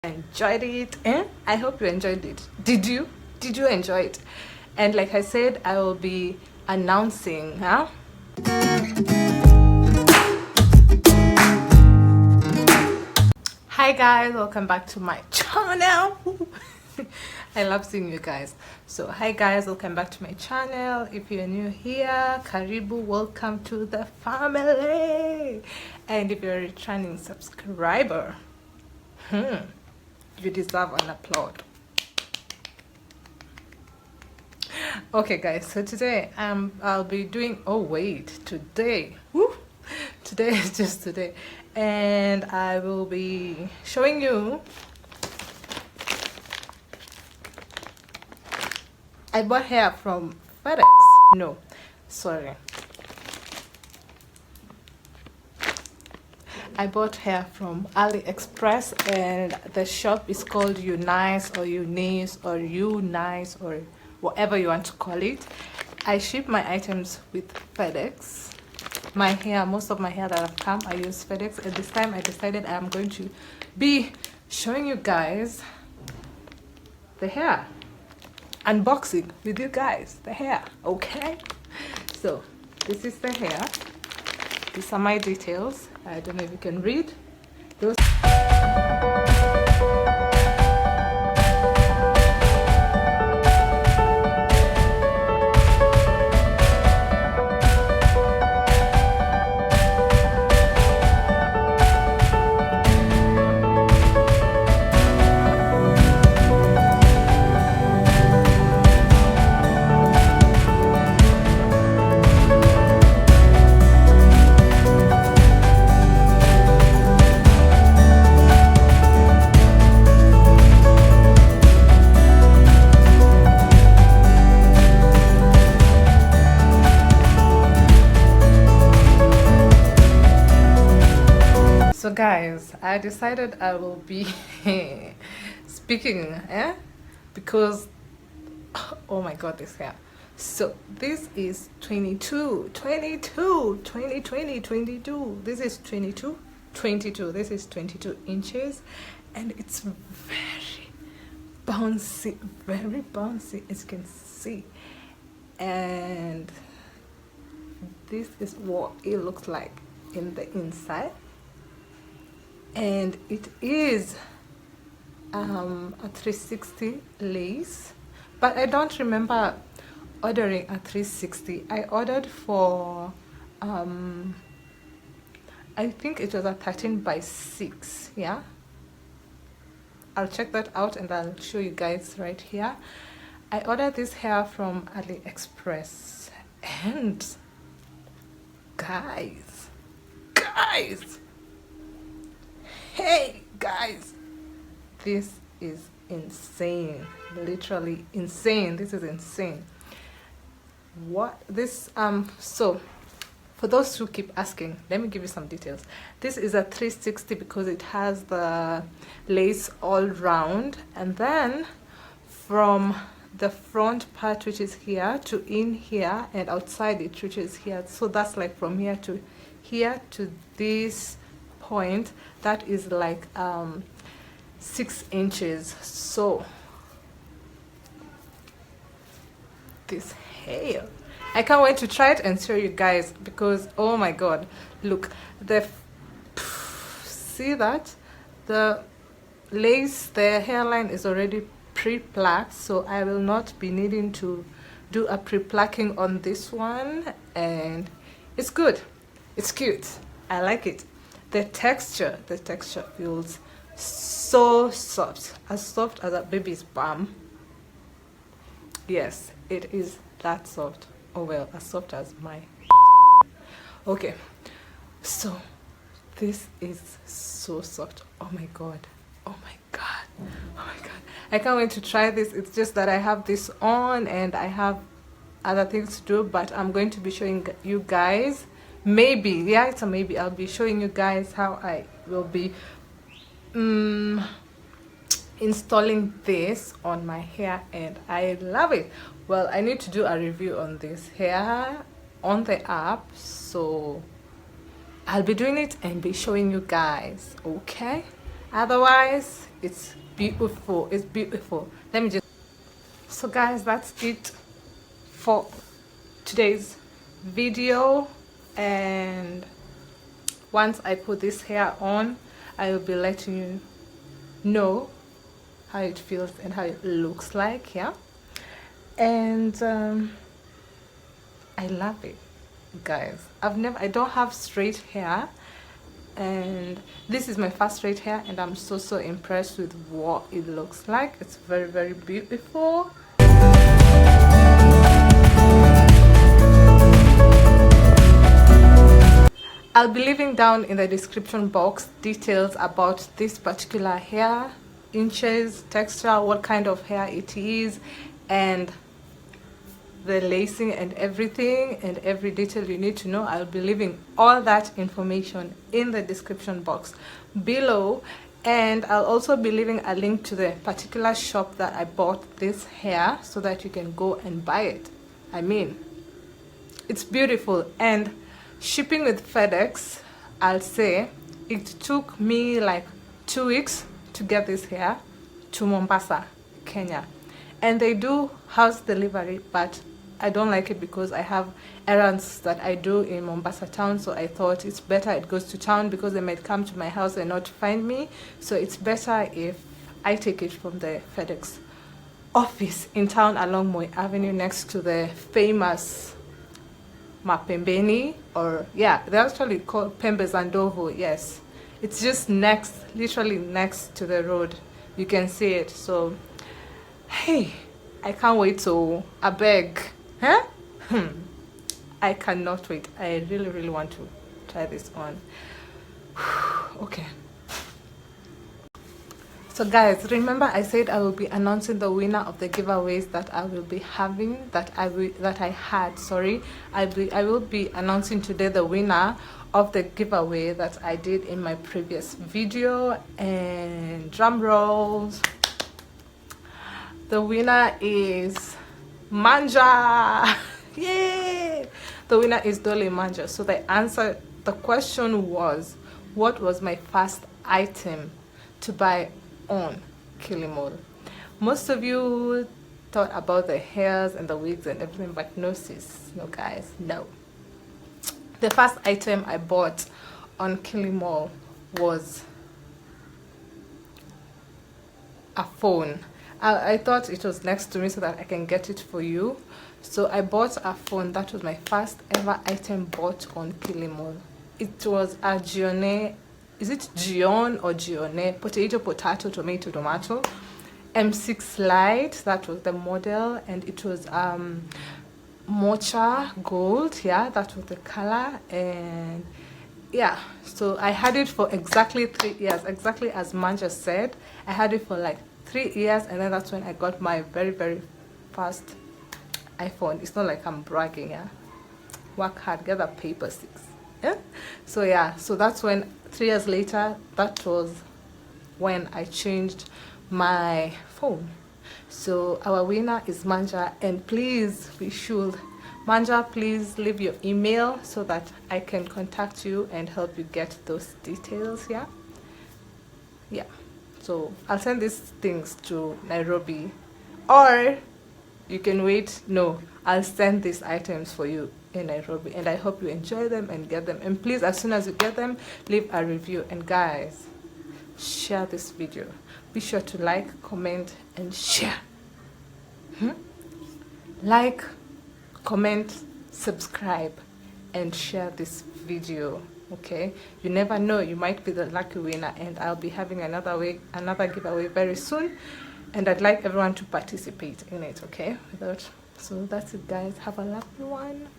Enjoyed it, and I hope you enjoyed it. Did you enjoy it? And like I said, I will be announcing Hi guys, welcome back to my channel. I love seeing you guys. So hi guys, welcome back to my channel. If you're new here, karibu, welcome to the family. And if you're a returning subscriber, you deserve an applaud. Okay guys, so today I'll be doing today is just today, and I will be showing you. I bought hair from FEDEX. No, sorry, I bought hair from Aliexpress, and the shop is called Unice or Unice or Unice or whatever you want to call it. I ship my items with FEDEX. My hair, most of my hair that have come, I use FEDEX. At this time, I decided I'm going to be showing you guys the hair, unboxing with you guys the hair. Okay, so this is the hair. These are my details. I don't know if you can read those. So guys, I decided I will be speaking because oh my god, this hair. So this is 22 this is 22 this is 22 inches, and it's very bouncy as you can see, and this is what it looks like in the inside. And it is a 360 lace, but I don't remember ordering a 360. I ordered for I think it was a 13x6. Yeah, I'll check that out and I'll show you guys right here. I ordered this hair from Aliexpress, and guys, hey guys, this is insane, literally insane. This is insane. What this so for those who keep asking, let me give you some details. This is a 360 because it has the lace all round, and then from the front part, which is here, to in here, and outside it, which is here. So that's like from here to this point, that is like 6 inches. So this hair, I can't wait to try it and show you guys, because oh my god, look, see that the lace, the hairline is already pre-plucked, so I will not be needing to do a pre-plucking on this one, and it's good, it's cute, I like it. The texture feels so soft as a baby's bum. Yes, it is that soft. Oh well, as soft as my. Okay, so this is so soft. Oh my god, I can't wait to try this. It's just that I have this on and I have other things to do, but I'm going to be showing you guys. Maybe, yeah, it's a maybe. I'll be showing you guys how I will be installing this on my hair, and I love it. Well, I need to do a review on this hair on the app, so I'll be doing it and be showing you guys. Okay, Otherwise, it's beautiful. It's beautiful. Let me just, so guys, that's it for today's video. And once I put this hair on, I will be letting you know how it feels and how it looks like. Yeah, and I love it, guys. I don't have straight hair, and this is my first straight hair, and I'm so impressed with what it looks like. It's very beautiful. I'll be leaving down in the description box details about this particular hair, inches, texture, what kind of hair it is, and the lacing and everything, and every detail you need to know. I'll be leaving all that information in the description box below, and I'll also be leaving a link to the particular shop that I bought this hair so that you can go and buy it. I mean, it's beautiful. And shipping with FedEx, I'll say it took me like 2 weeks to get this hair to Mombasa, Kenya. And they do house delivery, but I don't like it because I have errands that I do in Mombasa town, so I thought it's better it goes to town because they might come to my house and not find me. So it's better if I take it from the FedEx office in town along Moi Avenue, next to the famous Mapembeni, or yeah, they're actually called Pembe Zandovo. Yes, it's just next, literally next to the road. You can see it. So hey, I can't wait to beg, huh? I cannot wait. I really want to try this on. Okay, so guys, remember I said I will be announcing the winner of the giveaways that I will be having, that I had, sorry. I will be announcing today the winner of the giveaway that I did in my previous video. And drum rolls. The winner is Manja. Yay! The winner is Dolly Manja. So the question was, what was my first item to buy on Kilimall? Most of you thought about the hairs and the wigs and everything, but no sis, no guys, no. The first item I bought on Kilimall was a phone. I thought it was next to me so that I can get it for you. So I bought a phone. That was my first ever item bought on Kilimall. It was a Gione, is it Gion or Gione? Potato, tomato. M6 Lite, that was the model, and it was mocha gold. Yeah, that was the color. And yeah, so I had it for exactly 3 years, exactly as Manja said. I had it for like 3 years, and then that's when I got my very first iPhone. It's not like I'm bragging, yeah. Work hard, get that paper 6. Yeah. So yeah, so that's when 3 years later, that was when I changed my phone. So our winner is Manja, and please, we should, Manja, please leave your email so that I can contact you and help you get those details. Yeah. So I'll send these things to Nairobi, or you can wait. No, I'll send these items for you in Nairobi, and I hope you enjoy them and get them. And please, as soon as you get them, leave a review. And guys, share this video. Be sure to like, comment, and share. Like, comment, subscribe, and share this video. Okay, you never know, you might be the lucky winner, and I'll be having another giveaway very soon, and I'd like everyone to participate in it. Okay, so that's it, guys. Have a lovely one.